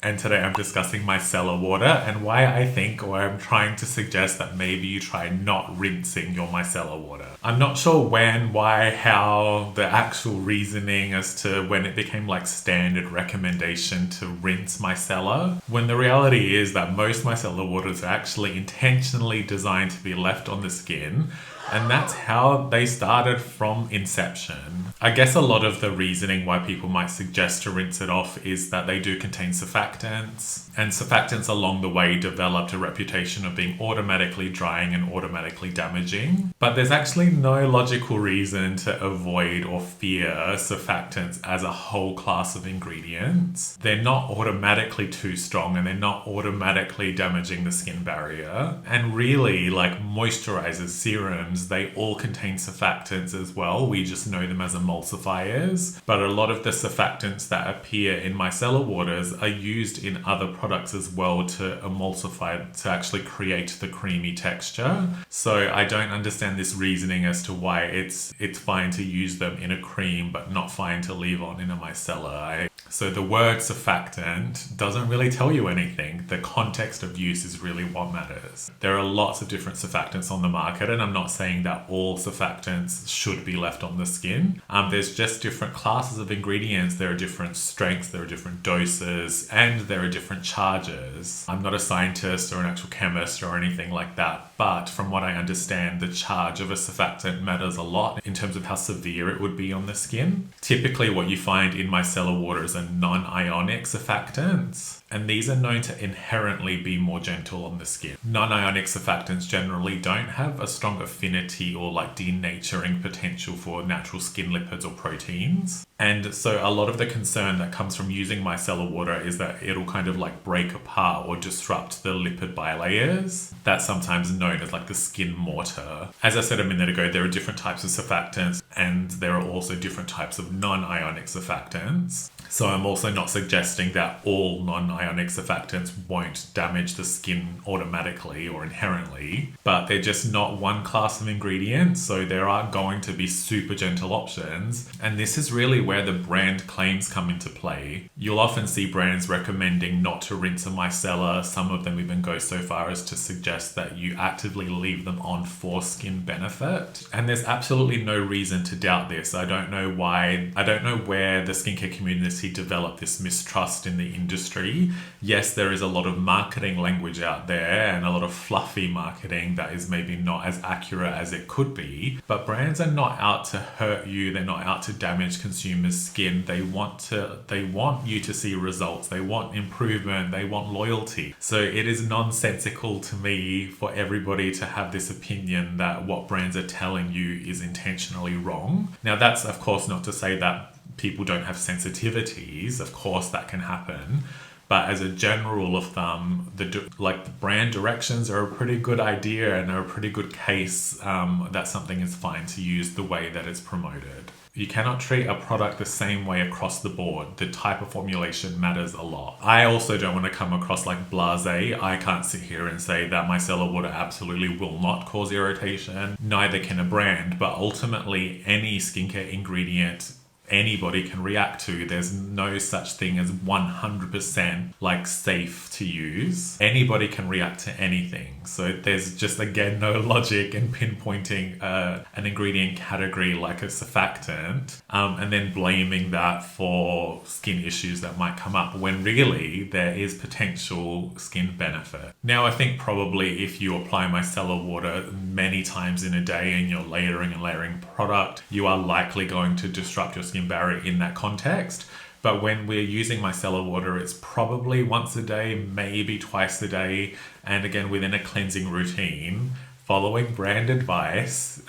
and today I'm discussing micellar water and why I think, or I'm trying to suggest, that maybe you try not rinsing your micellar water. I'm not sure when, why, how, the actual reasoning as to when it became like standard recommendation to rinse micellar, when the reality is that most micellar waters are actually intentionally designed to be left on the skin. And that's how they started from inception. I guess a lot of the reasoning why people might suggest to rinse it off is that they do contain surfactants. And surfactants along the way developed a reputation of being automatically drying and automatically damaging. But there's actually no logical reason to avoid or fear surfactants as a whole class of ingredients. They're not automatically too strong and they're not automatically damaging the skin barrier. And really, like moisturizers, serums, they all contain surfactants as well. We just know them as emulsifiers. But a lot of the surfactants that appear in micellar waters are used in other products as well to emulsify, to actually create the creamy texture. So I don't understand this reasoning as to why it's fine to use them in a cream but not fine to leave on in a micellar. So the word surfactant doesn't really tell you anything. The context of use is really what matters. There are lots of different surfactants on the market, and I'm not saying that all surfactants should be left on the skin. There's just different classes of ingredients. There are different strengths, there are different doses, and there are different charges. I'm not a scientist or an actual chemist or anything like that, but from what I understand, the charge of a surfactant matters a lot in terms of how severe it would be on the skin. Typically what you find in micellar waters are non-ionic surfactants, and these are known to inherently be more gentle on the skin. Non-ionic surfactants generally don't have a strong affinity or like denaturing potential for natural skin lipids or proteins. And so a lot of the concern that comes from using micellar water is that it'll kind of like break apart or disrupt the lipid bilayers. That's sometimes known as like the skin mortar. As I said a minute ago, there are different types of surfactants and there are also different types of non-ionic surfactants. So I'm also not suggesting that all non-ionic surfactants won't damage the skin automatically or inherently, but they're just not one class of ingredients, so there are going to be super gentle options, and this is really where the brand claims come into play. You'll often see brands recommending not to rinse a micellar. Some of them even go so far as to suggest that you actively leave them on for skin benefit, and there's absolutely no reason to doubt this. I don't know why. I don't know where the skincare community developed this mistrust in the industry. Yes, there is a lot of marketing language out there and a lot of fluffy marketing that is maybe not as accurate as it could be, but brands are not out to hurt you. They're not out to damage consumers' skin. They want you to see results. They want improvement. They want loyalty. So it is nonsensical to me for everybody to have this opinion that what brands are telling you is intentionally wrong. Now, that's of course not to say that people don't have sensitivities. Of course that can happen, but as a general rule of thumb, the brand directions are a pretty good idea and are a pretty good case that something is fine to use the way that it's promoted. You cannot treat a product the same way across the board. The type of formulation matters a lot. I also don't want to come across like blasé. I can't sit here and say that micellar water absolutely will not cause irritation. Neither can a brand, but ultimately any skincare ingredient anybody can react to. There's no such thing as 100% like safe to use. Anybody can react to anything. So there's just again no logic in pinpointing an ingredient category like a surfactant and then blaming that for skin issues that might come up when really there is potential skin benefit. Now I think probably if you apply micellar water many times in a day and you're layering and layering product, you are likely going to disrupt your skin barrier in that context. But when we're using micellar water, it's probably once a day, maybe twice a day, and again within a cleansing routine, following brand advice,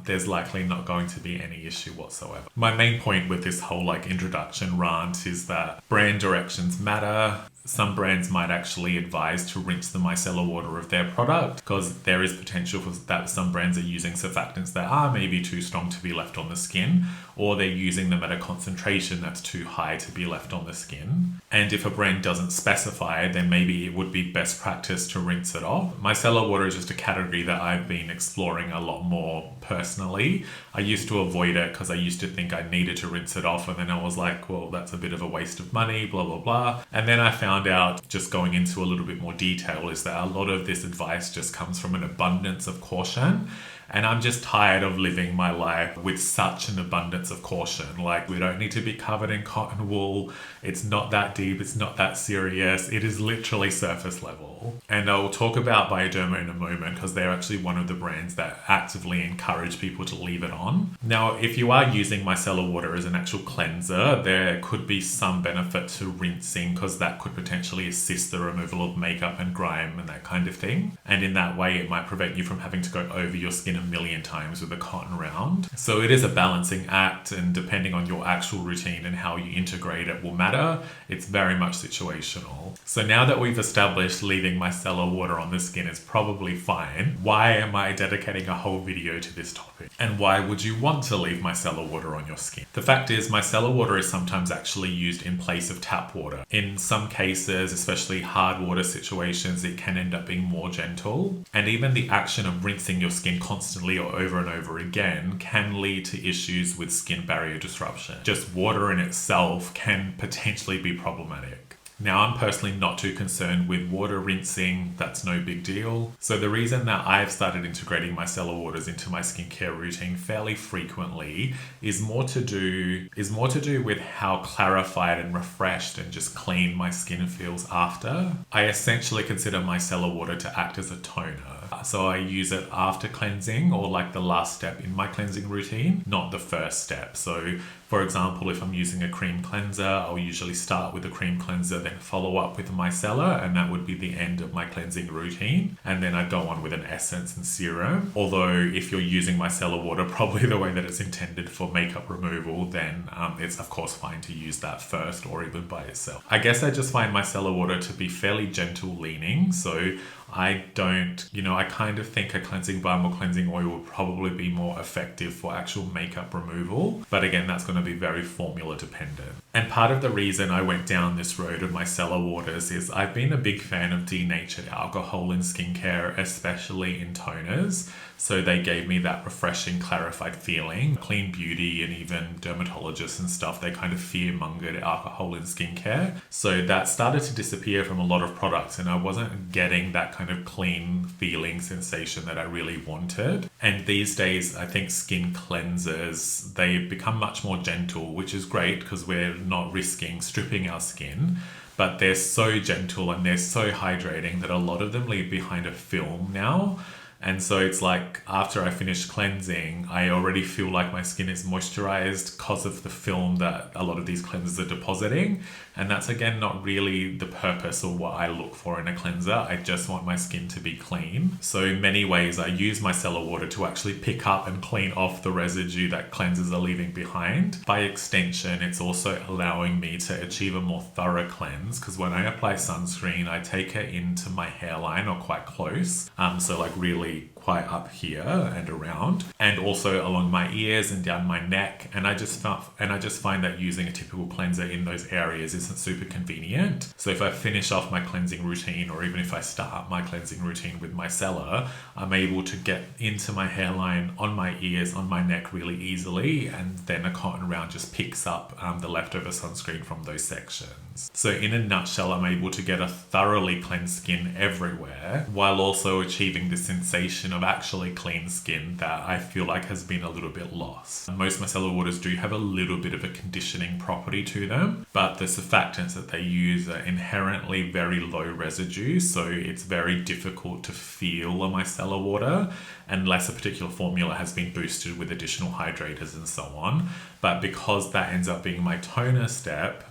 there's likely not going to be any issue whatsoever. My main point with this whole introduction rant is that brand directions matter. Some brands might actually advise to rinse the micellar water of their product because there is potential for that some brands are using surfactants that are maybe too strong to be left on the skin, or they're using them at a concentration that's too high to be left on the skin. And if a brand doesn't specify, then maybe it would be best practice to rinse it off. Micellar water is just a category that I've been exploring a lot more personally. I used to avoid it because I used to think I needed to rinse it off, and then I was like, well, that's a bit of a waste of money, blah, blah, blah. And then I found out, just going into a little bit more detail, is that a lot of this advice just comes from an abundance of caution. And I'm just tired of living my life with such an abundance of caution. Like, we don't need to be covered in cotton wool. It's not that deep. It's not that serious. It is literally surface level. And I'll talk about Bioderma in a moment because they're actually one of the brands that actively encourage people to leave it on. Now, if you are using micellar water as an actual cleanser, there could be some benefit to rinsing because that could potentially assist the removal of makeup and grime and that kind of thing. And in that way, it might prevent you from having to go over your skin a million times with a cotton round. So it is a balancing act, and depending on your actual routine and how you integrate it will matter. It's very much situational. So now that we've established leaving micellar water on the skin is probably fine, why am I dedicating a whole video to this topic? And why would you want to leave micellar water on your skin? The fact is, micellar water is sometimes actually used in place of tap water. In some cases, especially hard water situations, it can end up being more gentle. And even the action of rinsing your skin constantly or over and over again can lead to issues with skin barrier disruption. Just water in itself can potentially be problematic. Now, I'm personally not too concerned with water rinsing. That's no big deal. So the reason that I've started integrating micellar waters into my skincare routine fairly frequently is more to do with how clarified and refreshed and just clean my skin feels after. I essentially consider micellar water to act as a toner. So I use it after cleansing, or like the last step in my cleansing routine, not the first step. So for example, if I'm using a cream cleanser, I'll usually start with a cream cleanser, then follow up with a micellar, and that would be the end of my cleansing routine. And then I go on with an essence and serum. Although if you're using micellar water probably the way that it's intended for makeup removal, then it's of course fine to use that first or even by itself. I guess I just find micellar water to be fairly gentle leaning. So I kind of think a cleansing balm or cleansing oil would probably be more effective for actual makeup removal. But again, that's going to be very formula dependent. And part of the reason I went down this road of micellar waters is I've been a big fan of denatured alcohol in skincare, especially in toners. So they gave me that refreshing, clarified feeling. Clean Beauty and even dermatologists and stuff, they kind of fear-mongered alcohol in skincare. So that started to disappear from a lot of products, and I wasn't getting that kind of clean feeling sensation that I really wanted. And these days, I think skin cleansers, they've become much more gentle, which is great because we're not risking stripping our skin. But they're so gentle and they're so hydrating that a lot of them leave behind a film now. And so it's like after I finish cleansing, I already feel like my skin is moisturized because of the film that a lot of these cleansers are depositing. And that's again not really the purpose or what I look for in a cleanser. I just want my skin to be clean. So in many ways, I use micellar water to actually pick up and clean off the residue that cleansers are leaving behind. By extension, it's also allowing me to achieve a more thorough cleanse, because when I apply sunscreen, I take it into my hairline or quite close. So like really quite up here and around, and also along my ears and down my neck. And I just find that using a typical cleanser in those areas isn't super convenient. So if I finish off my cleansing routine, or even if I start my cleansing routine with micellar, I'm able to get into my hairline, on my ears, on my neck really easily, and then a cotton round just picks up the leftover sunscreen from those sections. So in a nutshell, I'm able to get a thoroughly cleansed skin everywhere, while also achieving the sensation of actually clean skin that I feel like has been a little bit lost. Most micellar waters do have a little bit of a conditioning property to them, but the surfactants that they use are inherently very low residue, so it's very difficult to feel a micellar water unless a particular formula has been boosted with additional hydrators and so on. But because that ends up being my toner step,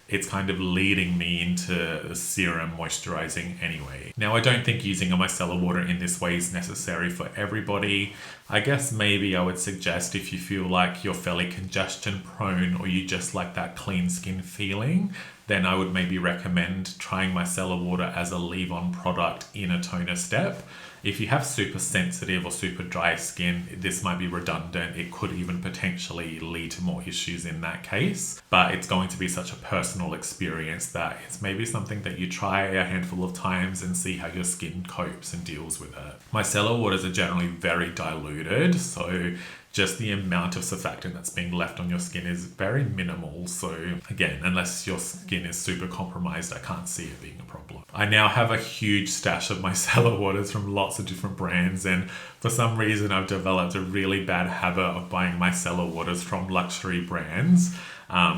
it's kind of leading me into serum moisturizing anyway. Now, I don't think using a micellar water in this way is necessary for everybody. I guess maybe I would suggest if you feel like you're fairly congestion prone, or you just like that clean skin feeling, then I would maybe recommend trying micellar water as a leave-on product in a toner step. If you have super sensitive or super dry skin, this might be redundant. It could even potentially lead to more issues in that case. But it's going to be such a personal experience that it's maybe something that you try a handful of times and see how your skin copes and deals with it. Micellar waters are generally very diluted, so just the amount of surfactant that's being left on your skin is very minimal. So again, unless your skin is super compromised, I can't see it being a problem. I now have a huge stash of micellar waters from lots of different brands, and for some reason I've developed a really bad habit of buying micellar waters from luxury brands.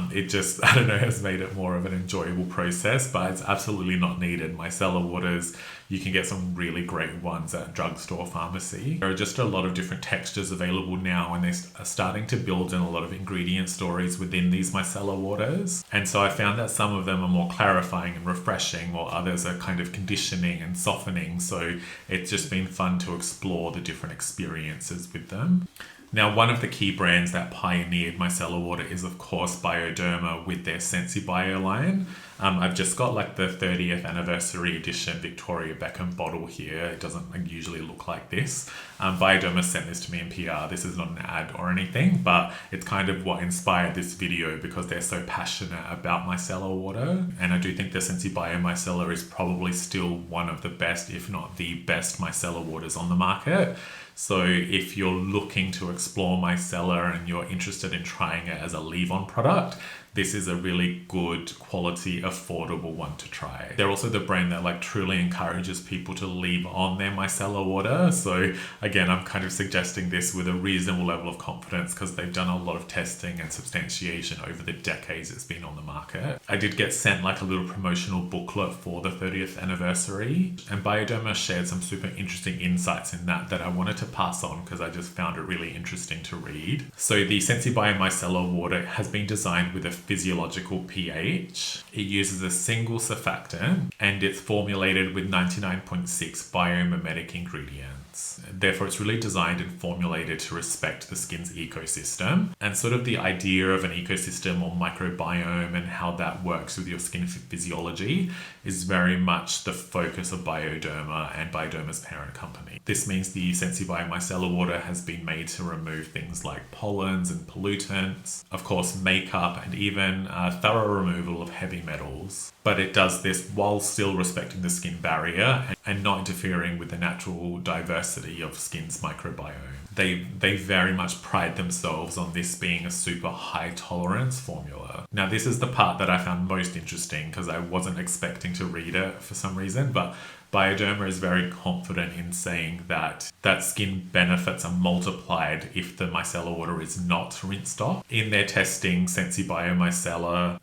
It just, I don't know, has made it more of an enjoyable process, but it's absolutely not needed. Micellar waters, you can get some really great ones at drugstore pharmacy. There are just a lot of different textures available now, and they are starting to build in a lot of ingredient stories within these micellar waters. And so I found that some of them are more clarifying and refreshing, while others are kind of conditioning and softening. So it's just been fun to explore the different experiences with them. Now, one of the key brands that pioneered micellar water is, of course, Bioderma with their Sensibio line. I've just got like the 30th anniversary edition Victoria Beckham bottle here. It doesn't usually look like this. Bioderma sent this to me in PR. This is not an ad or anything, but it's kind of what inspired this video because they're so passionate about micellar water. And I do think the Sensibio micellar is probably still one of the best, if not the best micellar waters on the market. So if you're looking to explore micellar and you're interested in trying it as a leave-on product, this is a really good quality, affordable one to try. They're also the brand that like truly encourages people to leave on their micellar water. So again, I'm kind of suggesting this with a reasonable level of confidence because they've done a lot of testing and substantiation over the decades it's been on the market. I did get sent like a little promotional booklet for the 30th anniversary, and Bioderma shared some super interesting insights in that I wanted to pass on because I just found it really interesting to read. So the Sensibio micellar water has been designed with a physiological pH. It uses a single surfactant and it's formulated with 99.6 biomimetic ingredients. Therefore, it's really designed and formulated to respect the skin's ecosystem, and sort of the idea of an ecosystem or microbiome and how that works with your skin physiology is very much the focus of Bioderma and Bioderma's parent company. This means the Sensibio micellar water has been made to remove things like pollens and pollutants, of course makeup, and even thorough removal of heavy metals. But it does this while still respecting the skin barrier and not interfering with the natural diversity of skin's microbiome. They very much pride themselves on this being a super high tolerance formula. Now, this is the part that I found most interesting because I wasn't expecting to read it for some reason, but Bioderma is very confident in saying that skin benefits are multiplied if the micellar water is not rinsed off. In their testing, Sensibio micellar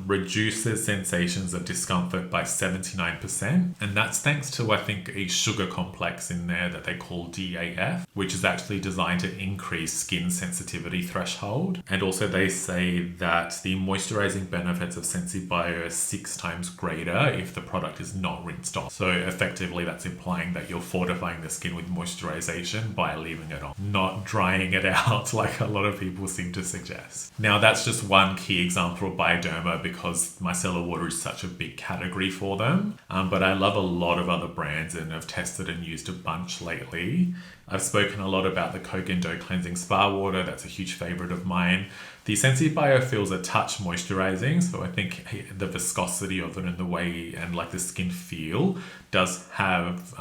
reduces sensations of discomfort by 79%, and that's thanks to, I think, a sugar complex in there that they call DAF, which is actually designed to increase skin sensitivity threshold. And also they say that the moisturizing benefits of Sensibio are 6 times greater if the product is not rinsed off. So effectively that's implying that you're fortifying the skin with moisturization by leaving it on, not drying it out like a lot of people seem to suggest. Now, that's just one key example of Bioderma because micellar water is such a big category for them, but I love a lot of other brands and have tested and used a bunch lately. I've spoken a lot about the Kogan Dough Cleansing Spa Water. That's a huge favorite of mine. The Sensibio feels a touch moisturizing, so I think the viscosity of it and the way and like the skin feel does have,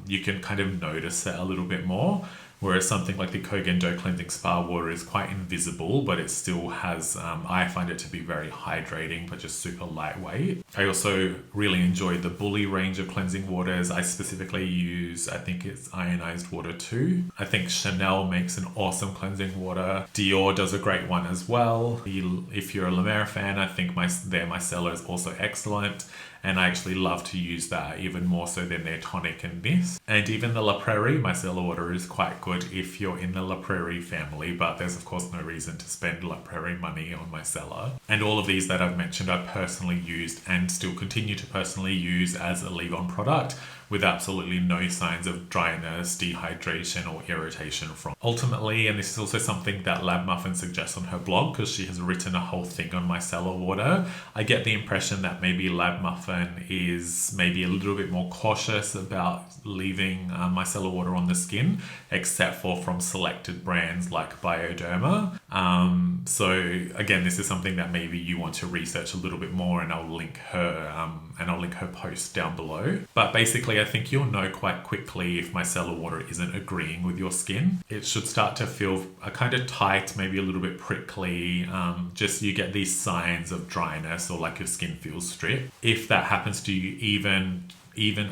you can kind of notice it a little bit more. Whereas something like the Kogan Dough Cleansing Spa Water is quite invisible, but it still has, I find it to be very hydrating, but just super lightweight. I also really enjoy the Bully range of cleansing waters. I specifically use, I think it's ionized water too. I think Chanel makes an awesome cleansing water. Dior does a great one as well. If you're a La Mer fan, I think their micellar is also excellent. and I actually love to use that even more so than their tonic and mist. And even the La Prairie micellar water is quite good if you're in the La Prairie family, but there's of course no reason to spend La Prairie money on micellar. And all of these that I've mentioned I've personally used and still continue to personally use as a leave-on product with absolutely no signs of dryness, dehydration, or irritation from. Ultimately, and this is also something that Lab Muffin suggests on her blog because she has written a whole thing on micellar water, I get the impression that maybe Lab Muffin is maybe a little bit more cautious about leaving micellar water on the skin, except for from selected brands like Bioderma. So again, this is something that maybe you want to research a little bit more, and I'll link her post down below. But basically, I think you'll know quite quickly if micellar water isn't agreeing with your skin. It should start to feel a kind of tight, maybe a little bit prickly. Just you get these signs of dryness or like your skin feels stripped. If that happens to you even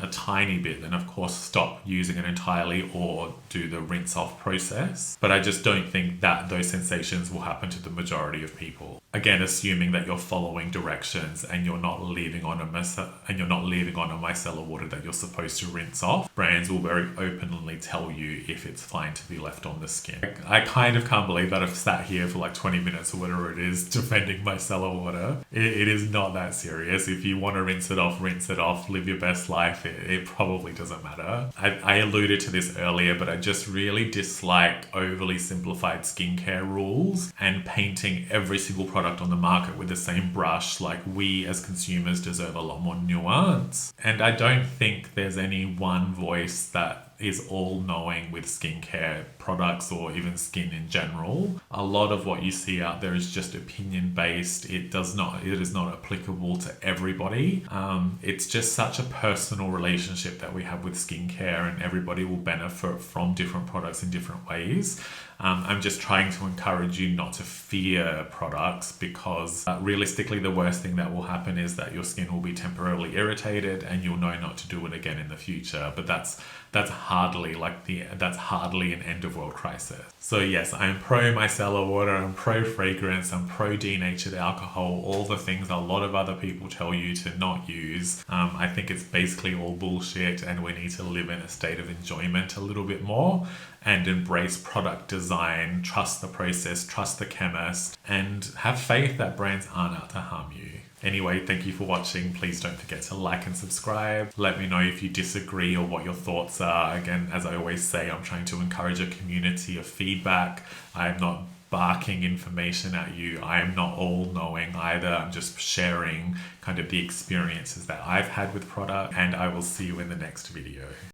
a tiny bit, then of course stop using it entirely or do the rinse off process. But I just don't think that those sensations will happen to the majority of people. Again, assuming that you're following directions and you're not leaving on a micellar water that you're supposed to rinse off. Brands will very openly tell you if it's fine to be left on the skin. I kind of can't believe that I've sat here for like 20 minutes or whatever it is defending micellar water. It is not that serious. If you want to rinse it off, live your best life. It probably doesn't matter. I alluded to this earlier, but I just really dislike overly simplified skincare rules and painting every single product on the market with the same brush. Like, we as consumers deserve a lot more nuance. And I don't think there's any one voice that is all-knowing with skincare products or even skin in general. A lot of what you see out there is just opinion-based. It is not applicable to everybody. It's just such a personal relationship that we have with skincare, and everybody will benefit from different products in different ways. I'm just trying to encourage you not to fear products, because realistically the worst thing that will happen is that your skin will be temporarily irritated and you'll know not to do it again in the future. But that's hardly an end of world crisis. So yes, I'm pro micellar water, I'm pro fragrance, I'm pro denatured alcohol, all the things a lot of other people tell you to not use. I think it's basically all bullshit, and we need to live in a state of enjoyment a little bit more and embrace product design, trust the process, trust the chemist, and have faith that brands aren't out to harm you. Anyway, thank you for watching. Please don't forget to like and subscribe. Let me know if you disagree or what your thoughts are. Again, as I always say, I'm trying to encourage a community of feedback. I'm not barking information at you. I am not all-knowing either. I'm just sharing kind of the experiences that I've had with product, and I will see you in the next video.